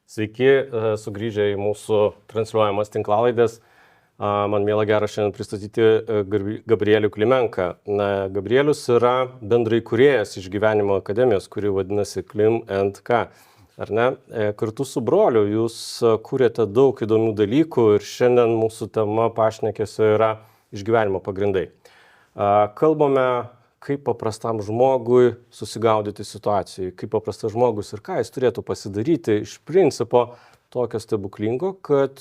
Sveiki, sugrįžę į mūsų transliuojamas tinklalaidės. Man miela gera šiandien pristatyti Gabrielių Klimenką. Gabrielius yra bendraįkūrėjas iš Gyvenimo akademijos, kuri vadinasi Klim & K. Ar ne? Kartu su broliu jūs kūrėte daug įdomių dalykų ir šiandien mūsų tema pašnekesio yra išgyvenimo pagrindai. Kalbame, kaip paprastam žmogui susigaudyti situacijai, kaip paprastas žmogus ir ką jis turėtų pasidaryti iš principo tokio stebuklingo, kad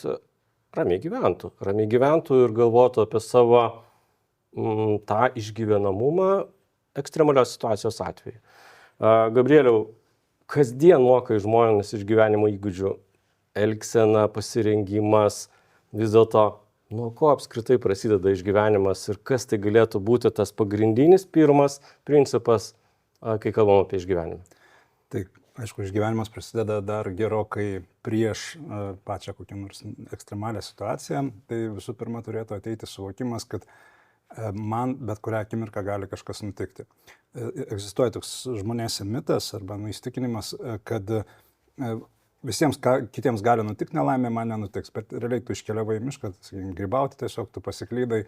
ramiai gyventų ir galvotų apie savo tą išgyvenamumą ekstremalios situacijos atveju. Gabrieliau, kasdien mokai žmonės iš gyvenimo įgūdžių, elgsena, pasirengimas, vis dėlto nuo ko apskritai prasideda išgyvenimas ir kas tai galėtų būti tas pagrindinis pirmas principas, kai kalbam apie išgyvenimą? Tai, aišku, išgyvenimas prasideda dar gerokai prieš pačią kokią nors ekstremalią situaciją. Tai visų pirma turėtų ateiti suvokimas, kad man bet kurią akimirką gali kažkas nutikti. Egzistuoja toks žmonėse mitas arba įsitikinimas, kad visiems kitiems gali nutikti nelaimė, man nenutiks, bet realiai tu iškeliavai į mišką, grybauti tiesiog, tu pasiklydai,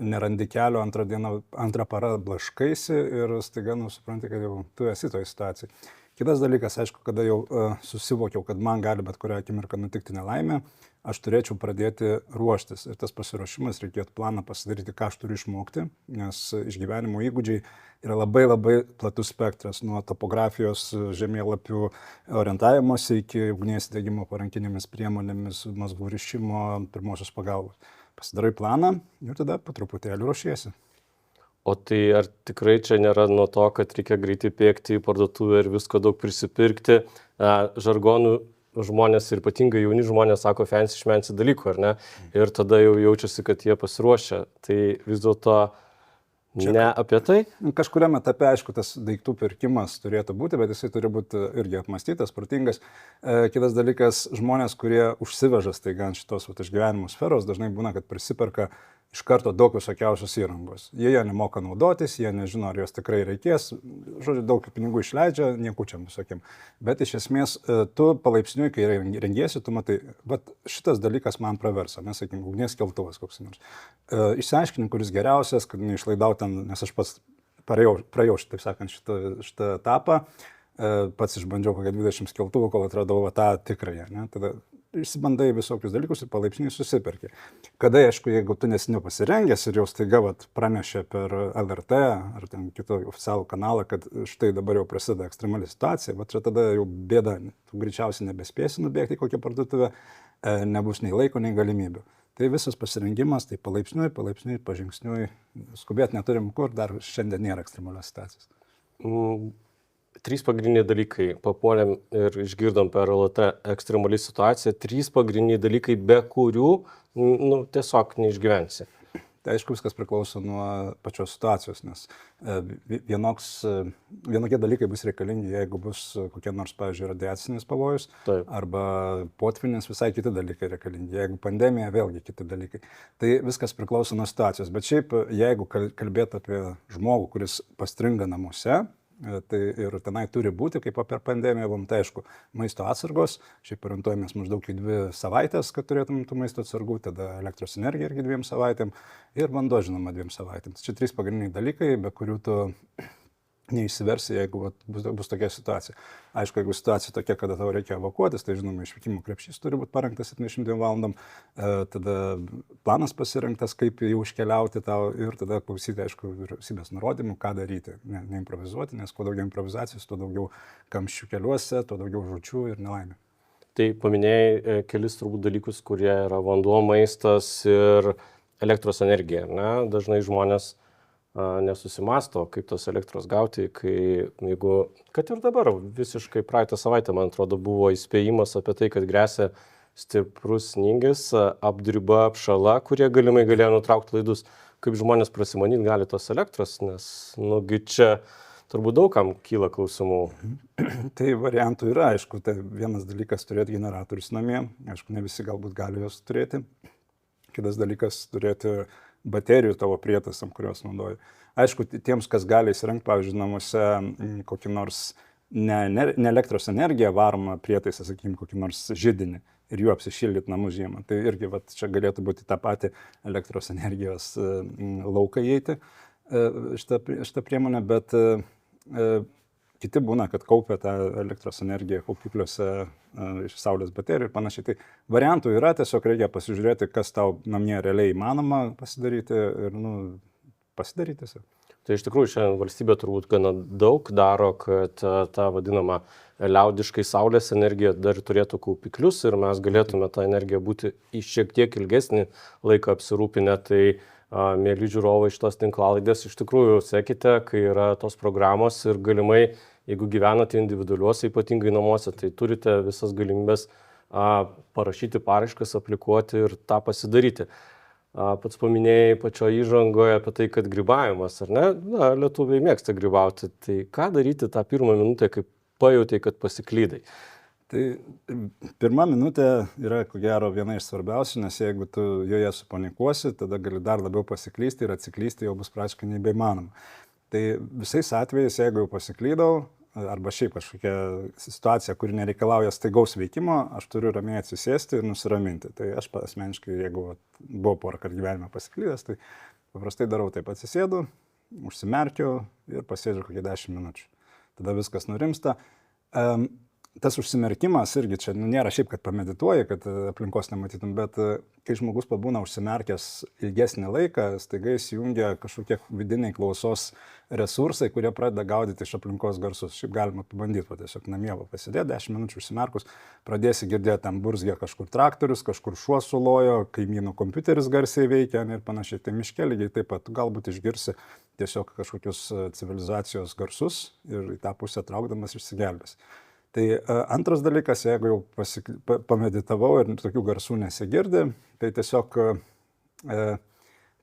nerandi kelio, antrą parą blaškaisi ir staiga supranti, kad jau tu esi toje situacijoje. Kitas dalykas, aišku, kada jau susivokiau, kad man gali bet kurią akimirką nutikti nelaimė, aš turėčiau pradėti ruoštis. Ir tas pasiruošimas, reikėtų planą pasidaryti, ką aš turiu išmokti, nes išgyvenimo įgūdžiai yra labai platus spektras, nuo topografijos, žemėlapių orientavimosi iki ugnies degimo parankinėmis priemonėmis, mazgų rišimo, pirmosios pagalbos. Pasidarai planą ir tada po truputėlį ruošiesi. O tai ar tikrai čia nėra nuo to, kad reikia greitai bėgti į parduotuvę ir visko daug prisipirkti? Žargonų žmonės ir ypatingai jauni žmonės sako fancy šmency dalykų, ar ne? Ir tada jau jaučiasi, kad jie pasiruošia. Tai vis dėlto ne apie tai? Kažkuriam etape, aišku, tas daiktų pirkimas turėtų būti, bet jisai turi būti irgi apmąstytas, protingas. Kitas dalykas, žmonės, kurie užsiveža staiga ant šitos išgyvenimo sferos, dažnai būna, kad prisiperka iš karto daug visokiausios įrangos. Jie nemoka naudotis, jie nežino, ar jos tikrai reikės. Žodžiu, daug pinigų išleidžia, niekučiam visokiam. Bet iš esmės, tu palaipsniui, kai rengiesi, tu matai, bet šitas dalykas man praversa, mes sakykim, ugnies keltuvas koks nors. Išsiaiškini, kuris geriausias, kad neišlaidau ten, nes aš pats praėjau, taip sakant, šitą etapą. Pats išbandžiau kokią 20 keltuvų, kol atradau tą tikrąją. Tada išsibandai visokius dalykus ir palaipsniui susiperki. Kada, aišku, jeigu tu nesi nepasirengęs ir jau staiga pranešė per LRT ar ten kitą oficialų kanalą, kad štai dabar jau prasideda ekstremali situacija, čia tada jau bėda, tu greičiausiai nebespėsi nubėgti į kokią parduotuvę, nebus nei laiko, nei galimybių. Tai visas pasirengimas, tai palaipsniui, pažingsniui, skubėti neturim kur, dar šiandien nėra ekstremalios situacijos. Trys pagrindiniai dalykai. Papuolėm ir išgirdom per LRT ekstremali situacija. Trys pagrindiniai dalykai, be kurių tiesiog neišgyvensi. Tai aišku, viskas priklauso nuo pačios situacijos, nes vienokie dalykai bus reikalingi, jeigu bus kokie nors, pavyzdžiui, radiacinis pavojus. Taip. Arba potvynis, visai kiti dalykai reikalingi. Jeigu pandemija, vėlgi kiti dalykai. Tai viskas priklauso nuo situacijos. Bet šiaip, jeigu kalbėt apie žmogų, kuris pastringa namuose, tai ir tenai turi būti, kaip per pandemiją, tai aišku, maisto atsargos, šiaip orientuojamės maždaug į 2 savaitės, kad turėtum tų maisto atsargų, tada elektros energija irgi 2 savaitėm ir vanduo, žinoma, 2 savaitėm. Čia 3 pagrindiniai dalykai, be kurių tu neįsiversi, jeigu bus tokia situacija. Aišku, jeigu situacija tokia, kada tau reikia evakuotis, tai žinoma, išvykimo krepšys turi būti parengtas 72 valandom, tada planas pasirinktas, kaip jau iškeliauti tau ir tada klausyti, aišku, vyriausybės nurodymų, ką daryti, neimprovizuoti, nes kuo daugiau improvizacijos, tuo daugiau kamščių keliuose, tuo daugiau žūčių ir nelaimė. Tai paminėjai kelis turbūt dalykus, kurie yra vanduo, maistas ir elektros energija. Dažnai žmonės nesusimasto, kaip tos elektros gauti, jeigu, kad ir dabar visiškai praeitą savaitę, man atrodo, buvo įspėjimas apie tai, kad gresia stiprus snygis, apdriba, apšala, kurie galimai galėjo nutraukti laidus. Kaip žmonės prasimanyti gali tos elektros, nes, čia turbūt daugam kyla klausimų. Tai variantų yra, aišku, tai vienas dalykas turėti generatorius namie, aišku, ne visi galbūt gali juos turėti. Kitas dalykas turėti baterijų tavo prietasam, kuriuos naudoji. Aišku, tiems, kas gali įsirengti, pavyzdžiui, namuose kokį nors ne elektros energija varoma prietaisą, sakykime, kokį nors židinį ir juo apsišildyti namų žiemą. Tai irgi vat, čia galėtų būti tą patį elektros energijos lauką įeiti šitą priemonę, bet kiti būna, kad kaupia tą elektros energiją kaupikliuose iš saulės baterijų ir panašiai. Tai variantų yra, tiesiog reikia pasižiūrėti, kas tau namie realiai įmanoma pasidaryti ir pasidaryti tiesiog. Tai iš tikrųjų šiandien valstybė turbūt gana daug daro, kad ta vadinama liaudiškai saulės energija dar turėtų kaupiklius ir mes galėtume tą energiją būti į šiek tiek ilgesnį laiką apsirūpinę. Tai mėly žiūrovai šitos tinklalaidės, iš tikrųjų sekite, kai yra tos programos ir galimai, jeigu gyvenate individualiuose, ypatingai namuose, tai turite visas galimybės parašyti paraiškas, aplikuoti ir tą pasidaryti. Pats paminėjai pačio įžangoje apie tai, kad grybavimas, ar ne? Na, lietuviai mėgsta grybauti. Tai ką daryti tą pirmą minutę, kai pajautai, kad pasiklydai? Tai pirma minutė yra, ko gero, viena iš svarbiausių, nes jeigu tu joje supanikuosi, tada gali dar labiau pasiklysti ir atsiklysti jau bus praktiškai nebeįmanoma. Tai visais atvejais, jeigu jau pasiklydau, arba šiaip kažkokia situacija, kuri nereikalauja staigaus veikimo, aš turiu ramiai atsisėsti ir nusiraminti. Tai aš asmeniškai, jeigu buvau porą kartų gyvenime pasiklydęs, tai paprastai darau taip, atsisėdu, užsimerkiu ir pasėdžiu kokią 10 minučių. Tada viskas nurimsta. Tas užsimerkimas irgi čia nėra šiaip, kad pamedituoji, kad aplinkos nematytum, bet kai žmogus pabūna užsimerkęs ilgesnį laiką, staiga įsijungia kažkokie vidiniai klausos resursai, kurie pradeda gaudyti iš aplinkos garsus. Šiaip galima pabandyti, tiesiog namie pasidėti 10 minučių užsimerkus, pradėsi girdėti, ten burzgia kažkur traktorius, kažkur šuo sulojo, kaimynų kompiuteris garsiai veikia ir panašiai. Tai miške lygiai taip pat galbūt išgirsi tiesiog kažkokius civilizacijos garsus ir į tą pusę traukdamas išsigelbės. Tai antras dalykas, jeigu jau pameditavau ir tokių garsų nesigirdi, tai tiesiog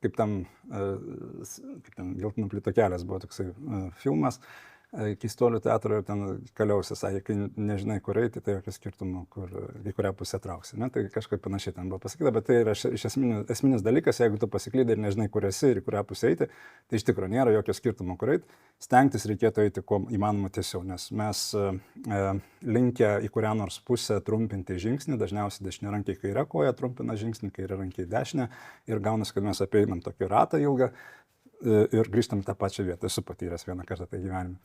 kaip tam Geltonų plytų kelias buvo toksai filmas, Keistuolių teatro ir ten Kaliausė sakė, kai nežinai, kur eiti, tai jokio skirtumo, į kurią pusę trauksi. Ne? Tai kažkaip panašiai ten buvo pasakyta, bet tai yra iš esminis dalykas, jeigu tu pasiklydai ir nežinai, kur esi ir į kurią pusę eiti, tai iš tikrųjų nėra jokio skirtumo, kur eiti. Stengtis reikėtų eiti kuo įmanoma tiesiau, nes mes linkę į kurią nors pusę trumpinti žingsnį, dažniausiai dešiniarankiai kairę koją trumpina žingsnį, kairiarankiai dešinę ir gaunasi, kad mes apeinam tokį ratą ilgą ir grįžtam į tą pačią vietą. Esu patyręs vieną kartą tai gyvenime.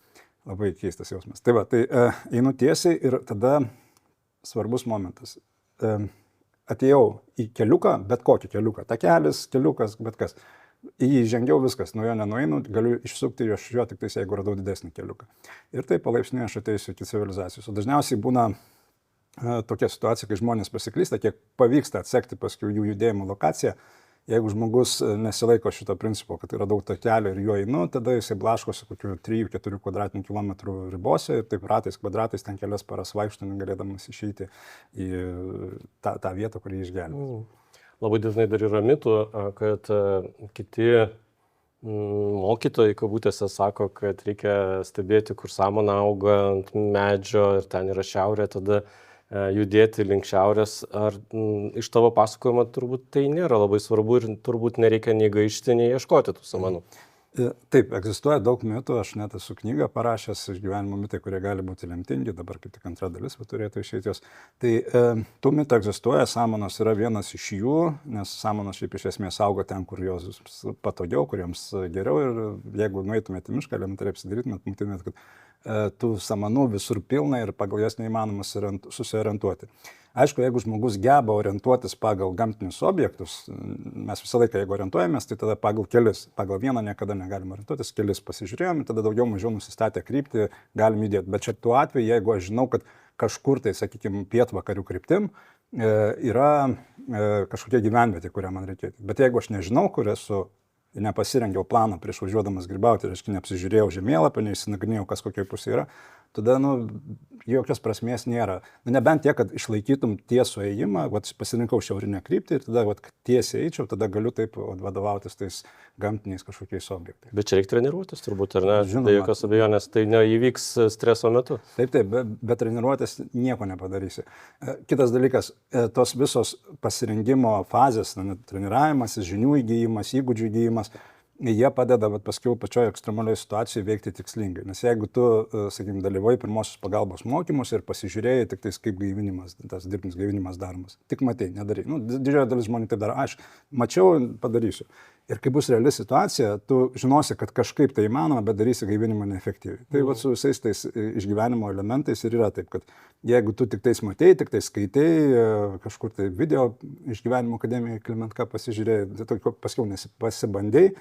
Labai keistas jausmas. Tai va, tai einu tiesiai ir tada svarbus momentas. Atėjau į keliuką, bet kokį keliuką. Takelis, keliukas, bet kas. Į jį žengiau viskas, nuo jo nenueinu, galiu išsukti iš jo tik tais, jeigu radau didesnį keliuką. Ir taip palaipsniui aš ateisiu iki civilizacijos. O dažniausiai būna tokia situacija, kai žmonės pasiklysta, kiek pavyksta atsekti paskui jų judėjimo lokaciją. Jeigu žmogus nesilaiko šito principo, kad yra daug takelio ir juo einu, tada jisai blaškosi kokių 3-4 kvadratinių kilometrų ribose ir taip ratais, kvadratais ten kelias paras vaikšto, negalėdamas išeiti į tą vietą, kurį išgelbės. Labai dažnai dar yra mitų, kad kiti mokytojai kabutėse sako, kad reikia stebėti, kur samana auga ant medžio ir ten yra šiaurė, tada judėti link šiaurės. Ar iš tavo pasakojimo turbūt tai nėra labai svarbu ir turbūt nereikia nei gaišti, nei ieškoti tų samanų? Taip, egzistuoja daug mitų, aš net esu knygą parašęs, išgyvenimo mitai, kurie gali būti lemtingi, dabar kaip tik antra dalis turėtų išeiti jos. Tai tų mitų egzistuoja, samanos yra vienas iš jų, nes samanos šiaip iš esmės auga ten, kur jos patogiau, kur joms geriau ir jeigu nueitumėte į mišką, elementariai apsidarytumėt, matytumėt, kad tų samanų visur pilna ir pagal jas neįmanoma susiorientuoti. Aišku, jeigu žmogus geba orientuotis pagal gamtinius objektus, mes visą laiką, jeigu orientuojamės, tai tada pagal kelis, pagal vieną niekada negalim orientuotis, kelis pasižiūrėjom, tada daugiau mažiau nusistatę kryptį galim judėti. Bet čia tuo atveju, jeigu aš žinau, kad kažkur tai, sakykime, pietvakarių kryptim yra kažkokia gyvenvietė, kurią man reikėtų. Bet jeigu aš nežinau, kur esu, nepasirengiau planą prieš važiuodamas grybauti, reiškia, neapsižiūrėjau žemėlapį, neįsinagrinėjau, kas kokioj pusėje yra, tada, jokios prasmės nėra. Nebent tiek, kad išlaikytum tiesų ėjimą, pasirinkau šiaurinę kryptį ir tada, tiesiai eičiau, tada galiu taip vadovautis tais gamtiniais kažkokiais objektais. Bet čia reikia treniruotis turbūt, ar ne? Žinoma. Be jokios abejonės, tai neįvyks streso metu. Taip, be treniruotės nieko nepadarysi. Kitas dalykas, tos visos pasirengimo fazės, treniravimas, žinių įgyjimas, įgūdžių įgyjimas, jie padeda paskui pačioje ekstremalioje situacijoje veikti tikslingai. Nes jeigu tu, sakykime, dalyvauji pirmosios pagalbos mokymus ir pasižiūrėjai tik tais, kaip gaivinimas, tas dirbtinis gaivinimas daromas, tik matai, nedarai. Didžioji dalis žmonių tai daro, aš mačiau, padarysiu. Ir kai bus reali situacija, tu žinosi, kad kažkaip tai įmanoma, bet darysi gaivinimą neefektyviai. Tai su visais tais išgyvenimo elementais ir yra taip, kad jeigu tu tik tais matei, tik tai skaitai, kažkur tai video išgyvenimo akademijoje Klimentka pasižiūrėjai, tai paskiau pasibandėjai,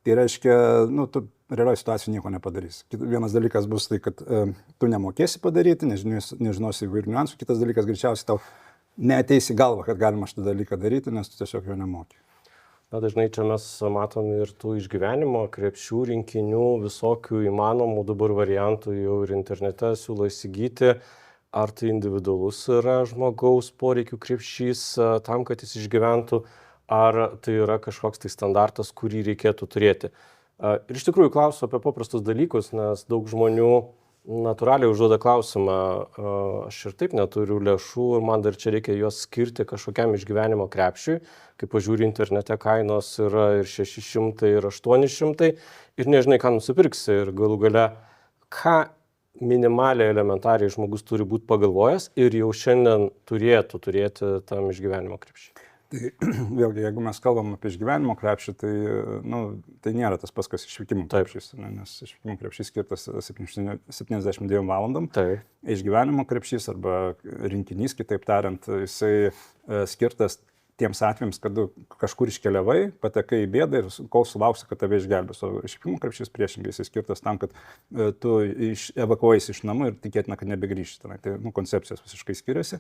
tai reiškia, tu realioje situacijoje nieko nepadarysi. Vienas dalykas bus tai, kad tu nemokėsi padaryti, nežinosi įvairių niuansų, kitas dalykas greičiausiai tau neateis į galvą, kad galima šitą dalyką daryti, nes tu tiesiog jo nemoki. Na, dažnai čia mes matom ir tų išgyvenimo, krepšių, rinkinių, visokių įmanomų dabar variantų jau ir internete siūlo įsigyti. Ar tai individualus yra žmogaus poreikių krepšys tam, kad jis išgyventų, ar tai yra kažkoks tai standartas, kurį reikėtų turėti. Ir iš tikrųjų klausiu apie paprastus dalykus, nes daug žmonių natūraliai užduoda klausimą, aš ir taip neturiu lėšų ir man dar čia reikia juos skirti kažkokiam išgyvenimo krepšiui, kai pažiūri internete kainos yra ir 600 ir 800 ir nežinai, ką nusipirksi ir galų gale, ką minimaliai elementariai žmogus turi būti pagalvojęs ir jau šiandien turėtų turėti tam išgyvenimo krepšiui. Tai vėlgi, jeigu mes kalbam apie išgyvenimo krepšį, tai, tai nėra tas pats, kas išvykimo krepšys, nes išvykimo krepšys skirtas 72 valandom. Taip. Išgyvenimo krepšys arba rinkinys, kitaip tariant, jisai skirtas tiems atvejams, kad kažkur iškeliavai, patekai į bėdą ir kol sulauksi, kad tave išgelbės. O išvykimo krepšys priešingai, jisai skirtas tam, kad tu evakuojiesi iš namų ir tikėtina, kad nebegrįžti. Tai koncepcijos visiškai skiriasi.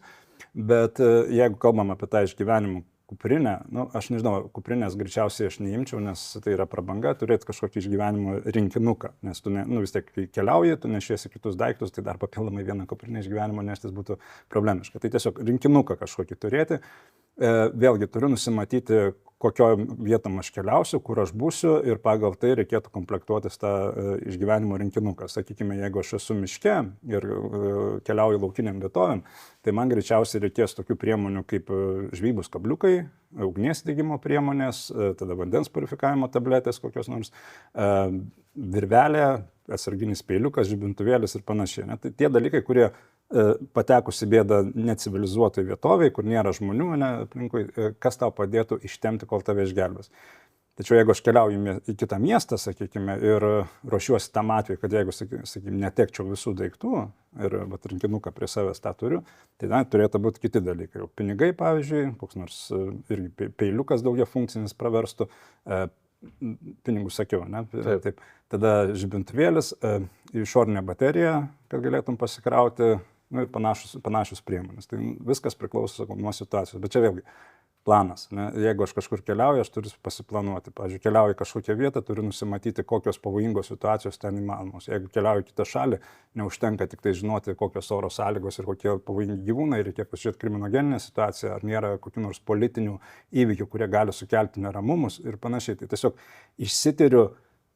Bet jeigu kalbam apie tą išgyvenimo kuprinę, aš nežinau, kuprinės greičiausiai aš neimčiau, nes tai yra prabanga turėti kažkokį išgyvenimo rinkinuką, nes tu vis tiek kai keliauji, tu nešiesi kitus daiktus, tai dar papildomai vieną kuprinę išgyvenimo neštis būtų problemiška. Tai tiesiog rinkinuką kažkokį turėti. Vėlgi turiu nusimatyti, kokio vietom aš keliausiu, kur aš būsiu ir pagal tai reikėtų komplektuotis tą išgyvenimo rinkinuką. Sakykime, jeigu aš esu miške ir keliauju laukiniam vietovėm, tai man greičiausiai reikės tokių priemonių kaip žvejybos kabliukai, ugnies degimo priemonės, tada vandens purifikavimo tabletės kokios nors, virvelė, atsarginis peiliukas, žibintuvėlis ir panašiai. Tai tie dalykai, kurie patekusi bėdą necivilizuotai vietoviai, kur nėra žmonių aplinkui, kas tau padėtų ištemti, kol tave išgelbės. Tačiau jeigu aš keliauju į kitą miestą, sakykime, ir ruošiuosi tam atveju, kad jeigu, sakykime, netekčiau visų daiktų ir rinkinuką prie savęs tą turiu, tai turėtų būti kiti dalykai. Pinigai, pavyzdžiui, koks nors irgi peiliukas daugia funkcinis praverstų, pinigus sakiau, ne? Taip. Tada žibintuvėlis, išorinė baterija, kad galėtum pasikrauti, ir panašius priemonės. Tai viskas priklauso nuo situacijos. Bet čia vėlgi planas. Ne? Jeigu aš kažkur keliauju, aš turiu pasiplanuoti. Pavyzdžiui, keliauju į kažkokią vietą, turiu nusimatyti, kokios pavojingos situacijos ten įmanomos. Jeigu keliauju į kitą šalį, neužtenka tik tai žinoti, kokios oro sąlygos ir kokie pavojingi gyvūnai, reikia pasižiūrėti kriminogeninę situaciją, ar nėra kokių nors politinių įvykių, kurie gali sukelti neramumus ir panašiai. Tai tiesiog išsitiriu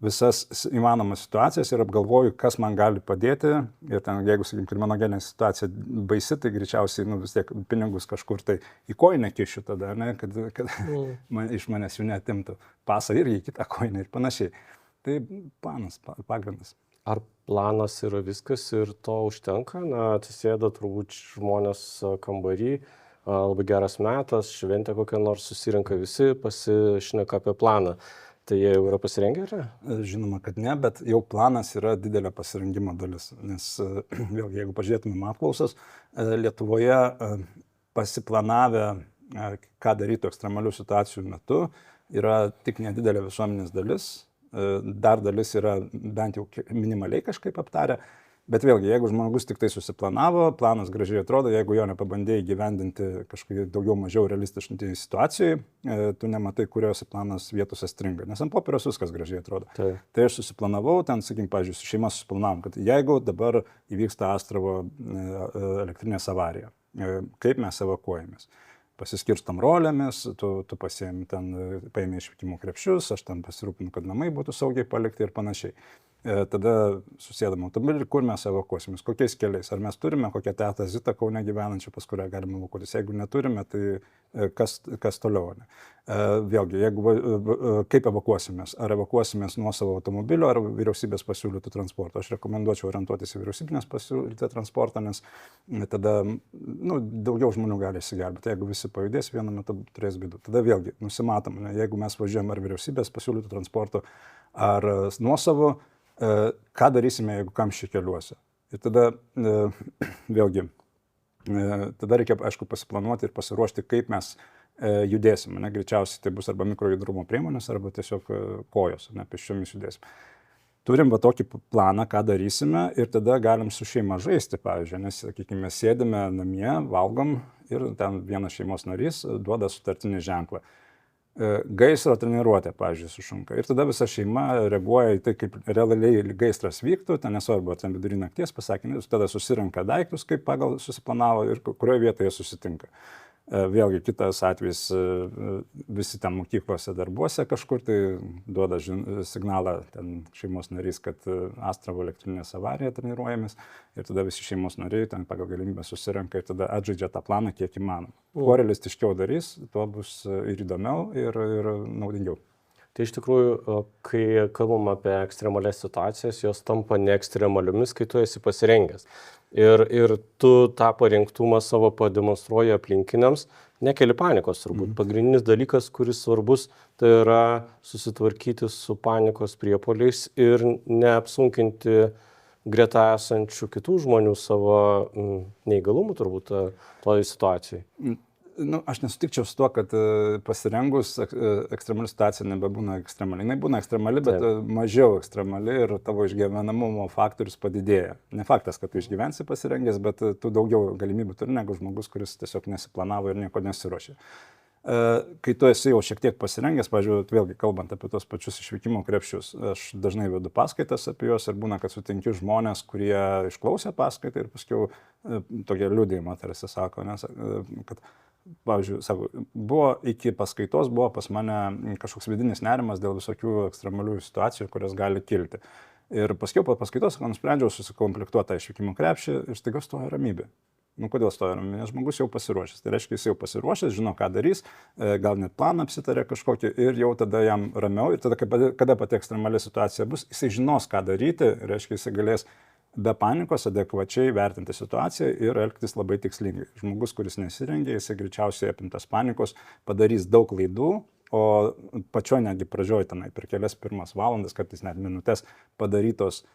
visas įmanomas situacijas ir apgalvoju, kas man gali padėti. Ir ten, jeigu, sakykime, kriminogeninė situacija baisi, tai greičiausiai vis tiek pinigus kažkur tai į koinę kišiu tada, ne, kad iš manęs jų neatimtų. Pasą irgi į kitą koinę ir panašiai. Tai planas, pagrindas. Ar planas yra viskas ir to užtenka? Na, atsisėda turbūt žmonės kambarį, labai geras metas, šventė kokią nors susirenka visi, pasišneka apie planą. Tai jie jau yra pasirengę, ar ne? Žinoma, kad ne, bet jau planas yra didelė pasirengimo dalis. Nes vėlgi, jeigu pažiūrėtumėm apklausas, Lietuvoje pasiplanavę, ką daryti ekstremalių situacijų metu, yra tik nedidelė visuomenės dalis. Dar dalis yra bent jau minimaliai kažkaip aptarę. Bet vėlgi, jeigu žmogus tik tai susiplanavo, planas gražiai atrodo, jeigu jo nepabandėjai gyvendinti kažkokiai daugiau mažiau realistiškai situacijai, tu nematai, kuriuose planas vietose stringa. Nes ant popieriaus viskas gražiai atrodo. Tai aš susiplanavau, ten, sakykim, pavyzdžiui, su šeima susiplanavom, kad jeigu dabar įvyksta Astravo elektrinės avarija, kaip mes evakuojamės. Pasiskirstam rolėmis, tu paėmė išvykimo krepšius, aš ten pasirūpinu, kad namai būtų saugiai palikti ir panašiai. tada susėdam automobilį, kur mes evakuosimės, kokiais keliais. Ar mes turime kokią tetą Zitą Kaune gyvenančią, pas kurią galime evakuotis. Jeigu neturime, tai kas toliau. Ne? Vėlgi, kaip evakuosimės? Ar evakuosimės nuo savo automobilio, ar vyriausybės pasiūlytų transporto? Aš rekomenduočiau orientuotis į vyriausybinės pasiūlytą transportą, nes tada daugiau žmonių gali įsigelbėti. Jeigu visi pajudės, vienu metu turės bėdų. Tada vėlgi, nusimatom, ne? Jeigu mes važiuojam ar vyriausybės pasiūlytų transporto, ar nuosavo, ką darysime, jeigu kamščiai keliuose. Ir tada vėlgi, tada reikia, aišku, pasiplanuoti ir pasiruošti, kaip mes judėsime. Ne? Greičiausiai tai bus arba mikrojudrumo priemonės, arba tiesiog kojos, ne, pėsčiomis judėsime. Turim va tokį planą, ką darysime, ir tada galim su šeima žaisti, pavyzdžiui, nes, sakykime, sėdime namie, valgom ir ten vienas šeimos narys duoda sutartinį ženklą. Gaisro treniruotė, pavyzdžiui, sušunka. Ir tada visa šeima reaguoja į tai, kaip realiai gaisras vyktų, ten nesvarbu, ten vidury nakties pasakė, tada susirenka daiktus, kaip pagal susiplanavo ir kurioje vietoje susitinka. Vėlgi kitas atvejis, visi ten mokyklose darbuose kažkur tai duoda signalą ten šeimos narys, kad Astravo elektrinės avarija treniruojamis, ir tada visi šeimos nariai ten pagal galimybę susirenka ir tada atžaidžia tą planą kiek įmanoma. Kuo realistiškiau darys, tuo bus ir įdomiau, ir naudingiau. Tai iš tikrųjų, kai kalbam apie ekstremalias situacijas, jos tampa neekstremaliomis, kai tu esi pasirengęs. Ir tu tą parengtumą savo pademonstruoji aplinkiniams, nekeli panikos turbūt. Pagrindinis dalykas, kuris svarbus, tai yra susitvarkyti su panikos priepuoliais ir neapsunkinti greta esančių kitų žmonių savo neįgalumų turbūt toj situacijai. Aš nesutikčiau su tuo, kad pasirengus ekstremali situacija nebebūna ekstremali. Jis būna ekstremali, bet mažiau ekstremali ir tavo išgyvenamumo faktorius padidėja. Ne faktas, kad tu išgyvensi pasirengęs, bet tu daugiau galimybių turi negu žmogus, kuris tiesiog nesiplanavo ir nieko nesiruošė. Kai tu esi jau šiek tiek pasirengęs, pavyzdžiui, vėlgi kalbant apie tos pačius išvykimo krepšius, aš dažnai vedu paskaitas apie juos ir būna, kad sutinki žmonės, kurie išklausė paskaitą ir paskui tokie liudijimai tarsi sako, nes, kad, pavyzdžiui, sako, iki paskaitos buvo pas mane kažkoks vidinis nerimas dėl visokių ekstremalių situacijų, kurios gali kilti. Ir paskui po paskaitos nusprendžiau susikomplektuoti tą išvykimo krepšį ir staiga stojo ramybė. Kodėl stoja ramybė? Nes žmogus jau pasiruošęs. Tai reiškia, jis jau pasiruošęs, žino, ką darys, gal net planą apsitarė kažkokį ir jau tada jam ramiau. Ir tada, kada pati ekstremali situacija bus, jisai žinos, ką daryti, reiškia, jisai galės be panikos adekvačiai vertinti situaciją ir elgtis labai tikslingai. Žmogus, kuris nesirengė, jisai greičiausiai apimtas panikos, padarys daug klaidų, o pačioj netgi pradžioj tenai per kelias pirmas valandas, kartais net minutės padarytos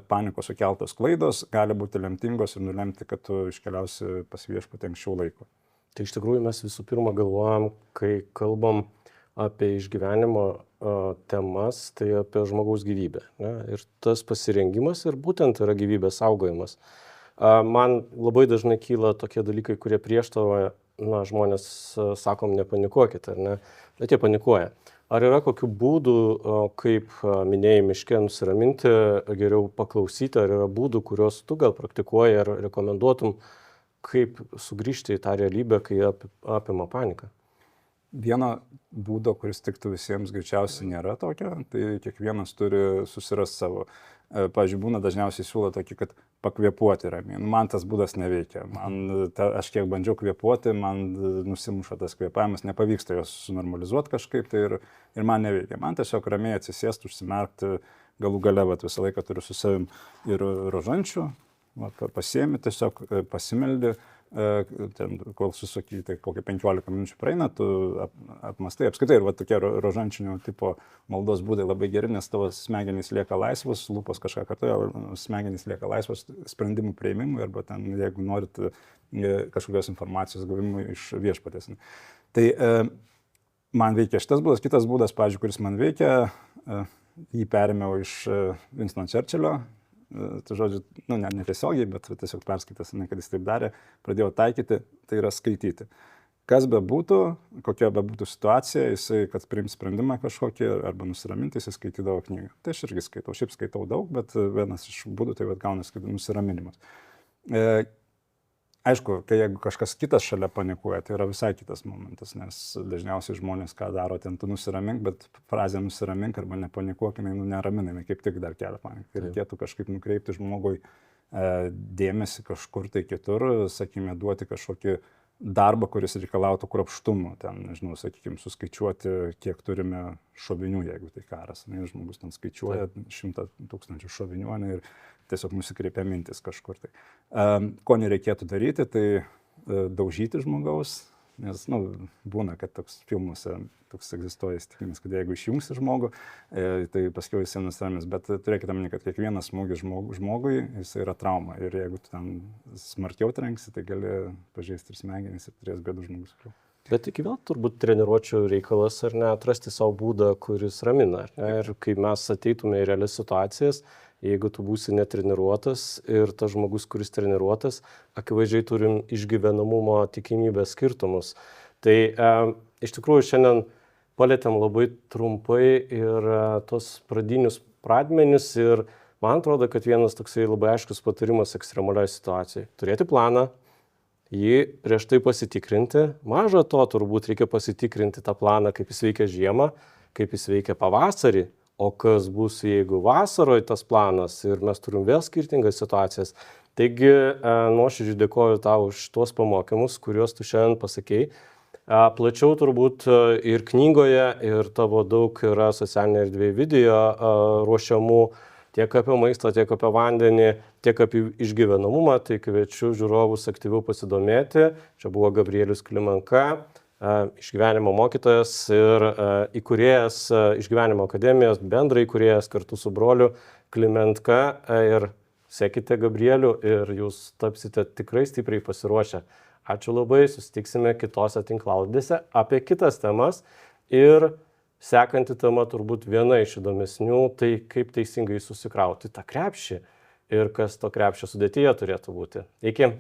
panikos sukeltos klaidos gali būti lemtingos ir nulemti, kad tu iškeliausi pas viešpatį anksčiau laiko. Tai iš tikrųjų mes visų pirma galvojam, kai kalbam apie išgyvenimo temas, tai apie žmogaus gyvybę. Ne? Ir tas pasirengimas ir būtent yra gyvybės saugojimas. Man labai dažnai kyla tokie dalykai, kurie prieštarauja, žmonės sakom, nepanikuokit, ar ne? Bet jie panikuoja. Ar yra kokių būdų, kaip minėjai miške, nusiraminti, geriau paklausyti, ar yra būdų, kuriuos tu gal praktikuoji ar rekomenduotum, kaip sugrįžti į tą realybę, kai apima panika? Vieno būdo, kuris tiktų visiems, greičiausiai nėra tokio, tai kiekvienas turi susirasti savo. Pavyzdžiui, būna dažniausiai siūlo tokį, kad pakvėpuoti ramiai. Man tas būdas neveikia. Aš kiek bandžiau kvėpuoti, man nusimuša tas kvėpavimas, nepavyksta jos sunormalizuoti kažkaip tai ir man neveikia. Man tiesiog ramiai atsisėsti, užsimerkti, galų gale visą laiką turiu su savim ir rožančių, pasiemi, tiesiog pasimeldi, kol susaky, tai kokie 15 minučių praeina, tu apmastai apskaitai ir tokie rožančinio tipo maldos būdai labai geri, nes tavo smegenys lieka laisvos, lūpos kažką kartoja, smegenys lieka laisvos sprendimų prieimimui arba ten, jeigu norit kažkokios informacijos gavimui iš viešpatės. Tai man veikia šitas būdas. Kitas būdas, pavyzdžiui, kuris man veikia, jį perėmiau iš Winstono Churchillio. Tai žodžiu, ne tiesiogiai, bet tiesiog perskaitęs, kad jis taip darė, pradėjau taikyti, tai yra skaityti. Kas bebūtų, kokia bebūtų situacija, jisai, kad priims sprendimą kažkokį arba nusiraminti, jisai skaitydavo knygą. Tai aš irgi skaitau, šiaip skaitau daug, bet vienas iš būdų tai gaunasi kaip nusiraminimas. Aišku, kai jeigu kažkas kitas šalia panikuoja, tai yra visai kitas momentas, nes dažniausiai žmonės ką daro, ten tu nusiramink, bet frazė nusiramink arba nepanikuok, jinai neraminami, kaip tik dar kelia paniką. Tai reikėtų kažkaip nukreipti žmogui dėmesį kažkur tai kitur, sakykime, duoti kažkokį darbą, kuris reikalautų kruopštumo, ten, nežinau, sakykime, suskaičiuoti, kiek turime šovinių, jeigu tai karas. Ne, žmogus ten skaičiuoja 100 000 šovinių ir tiesiog nusikreipia mintis kažkur. Tai. Ko nereikėtų daryti, tai daužyti žmogaus, nes, būna, kad toks filmuose toks egzistuoja įsitikimas, kad jeigu išjungsi žmogų, tai paskiau jis nusiramins, bet turėkite omeny, kad kiekvienas smūgis žmogui, jis yra trauma ir jeigu tu ten smarkiau trenksi, tai gali pažeisti ir smegenis ir turės bėdų žmogus. Bet iki vėl turbūt treniruočių reikalas, ar ne, atrasti savo būdą, kuris ramina. Ir kai mes ateitume į realias situacijas, jeigu tu būsi netreniruotas ir tas žmogus, kuris treniruotas, akivaizdžiai turim išgyvenamumo tikimybės skirtumus. Tai iš tikrųjų šiandien palėtėm labai trumpai ir tos pradinius pradmenis ir man atrodo, kad vienas toksai labai aiškus patarimas ekstremaliai situacijai. Turėti planą, jį prieš tai pasitikrinti. Maža to, turbūt reikia pasitikrinti tą planą, kaip jis veikia žiemą, kaip jis veikia pavasarį, o kas bus, jeigu vasaroje tas planas ir mes turim vėl skirtingas situacijas. Taigi, nuoširdžiai dėkoju tau už tuos pamokymus, kuriuos tu šiandien pasakei. Plačiau turbūt ir knygoje, ir tavo daug yra socialinėje erdvėje video ruošiamų tiek apie maistą, tiek apie vandenį, tiek apie išgyvenamumą, tai kviečiu žiūrovus aktyviau pasidomėti. Čia buvo Gabrielius Klimenka, išgyvenimo mokytojas ir įkūrėjas Išgyvenimo akademijos, bendrai įkūrėjas kartu su broliu Klimenka. Ir sekite Gabrielių ir jūs tapsite tikrai stipriai pasiruošę. Ačiū labai, susitiksime kitose tinklalaidėse apie kitas temas ir sekanti tema turbūt viena iš įdomesnių, tai kaip teisingai susikrauti tą krepšį ir kas to krepšio sudėtyje turėtų būti. Iki.